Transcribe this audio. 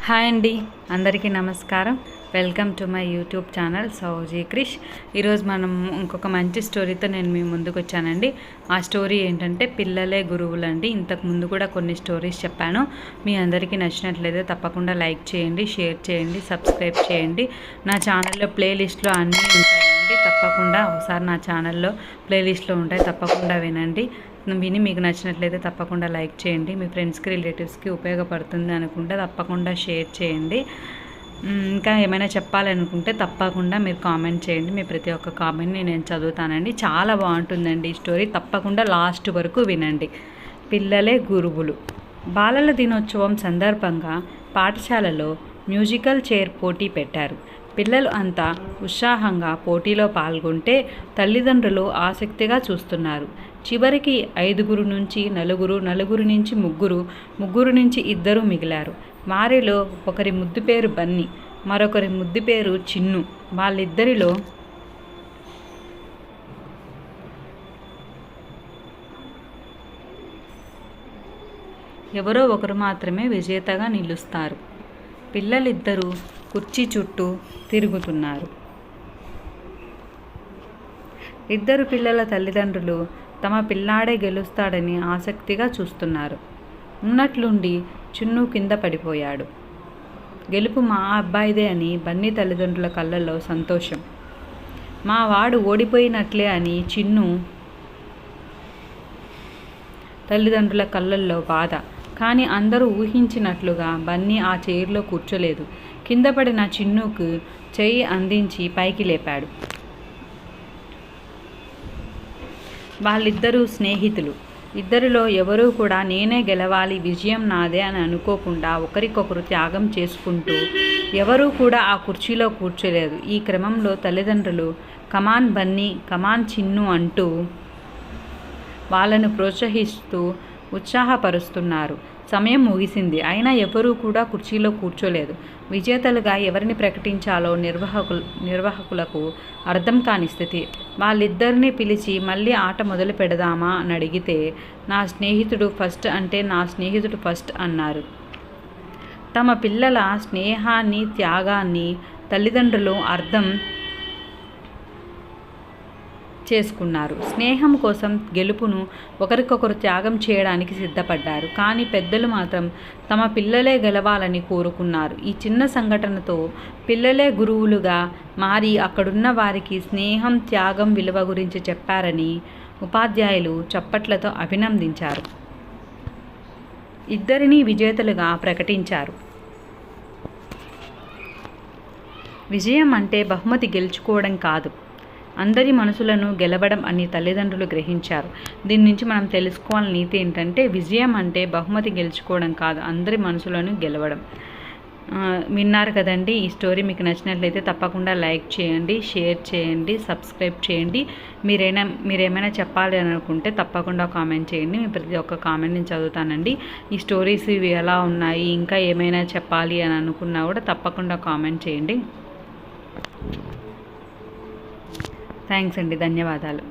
Hi అండి, అందరికీ నమస్కారం. Welcome to my YouTube channel Souji Krish. ఈరోజు మనం ఇంకొక మంచి స్టోరీతో నేను మీ ముందుకు వచ్చానండి. ఆ స్టోరీ ఏంటంటే పిల్లలే గురువులండి. ఇంతకు ముందు కూడా కొన్ని స్టోరీస్ చెప్పాను. మీ అందరికీ నచ్చినట్లయితే తప్పకుండా లైక్ చేయండి, షేర్ చేయండి, సబ్స్క్రైబ్ చేయండి. నా ఛానల్లో ప్లేలిస్ట్లో అన్నీ ఉంటాయండి. తప్పకుండా ఒకసారి నా ఛానల్లో ప్లేలిస్ట్లో ఉంటాయి, తప్పకుండా వినండి. విని మీకు నచ్చినట్లయితే తప్పకుండా లైక్ చేయండి. మీ ఫ్రెండ్స్కి రిలేటివ్స్కి ఉపయోగపడుతుంది అనుకుంటే తప్పకుండా షేర్ చేయండి. ఇంకా ఏమైనా చెప్పాలనుకుంటే తప్పకుండా మీరు కామెంట్ చేయండి. మీ ప్రతి ఒక్క కామెంట్ని నేను చదువుతానండి. చాలా బాగుంటుందండి ఈ స్టోరీ, తప్పకుండా లాస్ట్ వరకు వినండి. పిల్లలే గురువులు. బాలల దినోత్సవం సందర్భంగా పాఠశాలలో మ్యూజికల్ చైర్ పోటీ పెట్టారు. పిల్లలు అంతా ఉత్సాహంగా పోటీలో పాల్గొంటే తల్లిదండ్రులు ఆసక్తిగా చూస్తున్నారు. చివరికి 5 నుంచి 4, 4 నుంచి 3, 3 నుంచి 2 మిగిలారు. వారిలో ఒకరి ముద్దు పేరు బన్నీ, మరొకరి ముద్దు పేరు చిన్ను. వాళ్ళిద్దరిలో ఎవరో ఒకరు మాత్రమే విజేతగా నిలుస్తారు. పిల్లలిద్దరూ కుర్చీ చుట్టూ తిరుగుతున్నారు. 2 పిల్లల తల్లిదండ్రులు తమ పిల్లాడే గెలుస్తాడని ఆసక్తిగా చూస్తున్నారు. ఉన్నట్లుండి చిన్ను కింద పడిపోయాడు. గెలుపు మా అబ్బాయిదే అని బన్నీ తల్లిదండ్రుల కళ్ళల్లో సంతోషం. మా వాడు ఓడిపోయినట్లే అని చిన్ను తల్లిదండ్రుల కళ్ళల్లో బాధ. కానీ అందరూ ఊహించినట్లుగా బన్నీ ఆ చైర్లో కూర్చోలేదు. కింద పడిన చిన్నుకు చెయ్యి అందించి పైకి లేపాడు. వాళ్ళిద్దరూ స్నేహితులు. ఇద్దరిలో ఎవరూ కూడా నేనే గెలవాలి, విజయం నాదే అని అనుకోకుండా ఒకరికొకరు త్యాగం చేసుకుంటూ ఎవరూ కూడా ఆ కుర్చీలో కూర్చోలేదు. ఈ క్రమంలో తల్లిదండ్రులు కమాన్ బన్నీ, కమాన్ చిన్ను అంటూ వాళ్ళను ప్రోత్సహిస్తూ ఉత్సాహపరుస్తున్నారు. సమయం ముగిసింది, అయినా ఎవరూ కూడా కుర్చీలో కూర్చోలేదు. విజేతలుగా ఎవరిని ప్రకటించాలో నిర్వాహకులకు అర్థం కాని స్థితి. వాళ్ళిద్దరినీ పిలిచి మళ్ళీ ఆట మొదలు పెడదామా అని అడిగితే నా స్నేహితుడు ఫస్ట్ అంటే నా స్నేహితుడు ఫస్ట్ అన్నారు. తమ పిల్లల స్నేహాన్ని, త్యాగాన్ని తల్లిదండ్రులు అర్థం చేసుకున్నారు. స్నేహం కోసం గెలుపును ఒకరికొకరు త్యాగం చేయడానికి సిద్ధపడ్డారు. కానీ పెద్దలు మాత్రం తమ పిల్లలే గెలవాలని కోరుకున్నారు. ఈ చిన్న సంఘటనతో పిల్లలే గురువులుగా మారి అక్కడున్న వారికి స్నేహం, త్యాగం విలువ గురించి చెప్పారని ఉపాధ్యాయులు చప్పట్లతో అభినందించారు. ఇద్దరినీ విజేతలుగా ప్రకటించారు. విజయం అంటే బహుమతి గెలుచుకోవడం కాదు, అందరి మనసులను గెలవడం అని తల్లిదండ్రులు గ్రహించారు. దీని నుంచి మనం తెలుసుకోవాలని నీతి ఏంటంటే విజయం అంటే బహుమతి గెలుచుకోవడం కాదు, అందరి మనసులను గెలవడం. విన్నారు కదండి. ఈ స్టోరీ మీకు నచ్చినట్లయితే తప్పకుండా లైక్ చేయండి, షేర్ చేయండి, సబ్స్క్రైబ్ చేయండి. మీరేమైనా చెప్పాలి అని అనుకుంటే తప్పకుండా కామెంట్ చేయండి. మీ ప్రతి ఒక్క కామెంట్ నేను చదువుతానండి. ఈ స్టోరీస్ ఇవి ఎలా ఉన్నాయి, ఇంకా ఏమైనా చెప్పాలి అని అనుకున్నా కూడా తప్పకుండా కామెంట్ చేయండి. థ్యాంక్స్ అండి, ధన్యవాదాలు.